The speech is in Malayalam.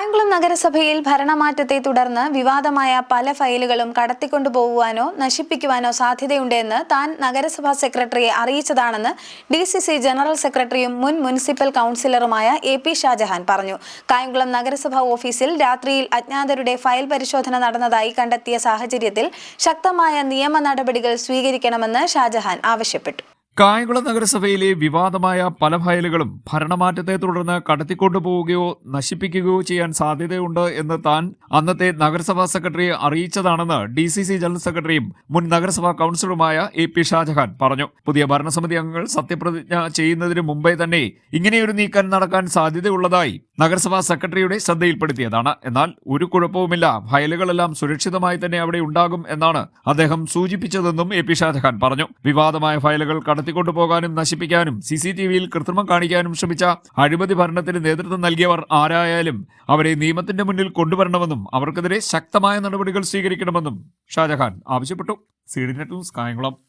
കായംകുളം നഗരസഭയിൽ ഭരണമാറ്റത്തെ തുടർന്ന് വിവാദമായ പല ഫയലുകളും കടത്തിക്കൊണ്ടുപോകുവാനോ നശിപ്പിക്കുവാനോ സാധ്യതയുണ്ടെന്ന് താൻ നഗരസഭാ സെക്രട്ടറിയെ അറിയിച്ചതാണെന്ന് DCC ജനറൽ സെക്രട്ടറിയും മുൻ മുനിസിപ്പൽ കൗൺസിലറുമായ AP ഷാജഹാൻ പറഞ്ഞു. കായംകുളം നഗരസഭാ ഓഫീസിൽ രാത്രിയിൽ അജ്ഞാതരുടെ ഫയൽ പരിശോധന നടന്നതായി കണ്ടെത്തിയ സാഹചര്യത്തിൽ ശക്തമായ നിയമ നടപടികൾ സ്വീകരിക്കണമെന്ന് ഷാജഹാൻ ആവശ്യപ്പെട്ടു. കായംകുളം നഗരസഭയിലെ വിവാദമായ പല ഫയലുകളും ഭരണമാറ്റത്തെ തുടർന്ന് കടത്തിക്കൊണ്ടുപോവുകയോ നശിപ്പിക്കുകയോ ചെയ്യാൻ സാധ്യതയുണ്ട് എന്ന് താൻ അന്നത്തെ നഗരസഭാ സെക്രട്ടറിയെ അറിയിച്ചതാണെന്ന് DCC ജനറൽ സെക്രട്ടറിയും മുൻ നഗരസഭാ കൗൺസിലറുമായ AP ഷാജഹാൻ പറഞ്ഞു. പുതിയ ഭരണസമിതി അംഗങ്ങൾ സത്യപ്രതിജ്ഞ ചെയ്യുന്നതിന് മുമ്പേ തന്നെ ഇങ്ങനെയൊരു നീക്കം നടക്കാൻ സാധ്യതയുള്ളതായി നഗരസഭാ സെക്രട്ടറിയുടെ ശ്രദ്ധയിൽപ്പെടുത്തിയതാണ്. എന്നാൽ ഒരു കുഴപ്പവുമില്ല, ഫയലുകളെല്ലാം സുരക്ഷിതമായി തന്നെ അവിടെ ഉണ്ടാകും എന്നാണ് അദ്ദേഹം സൂചിപ്പിച്ചതെന്നും AP ഷാജഹാൻ പറഞ്ഞു. വിവാദമായ ഫയലുകൾ കടത്തിക്കൊണ്ടുപോകാനും നശിപ്പിക്കാനും CCTVയിൽ കൃത്രിമം കാണിക്കാനും ശ്രമിച്ച അഴിമതി ഭരണത്തിന് നേതൃത്വം നൽകിയവർ ആരായാലും അവരെ നിയമത്തിന്റെ മുന്നിൽ കൊണ്ടുവരണമെന്നും അവർക്കെതിരെ ശക്തമായ നടപടികൾ സ്വീകരിക്കണമെന്നും ഷാജഹാൻ ആവശ്യപ്പെട്ടു. CDNet news, Kayamkulam.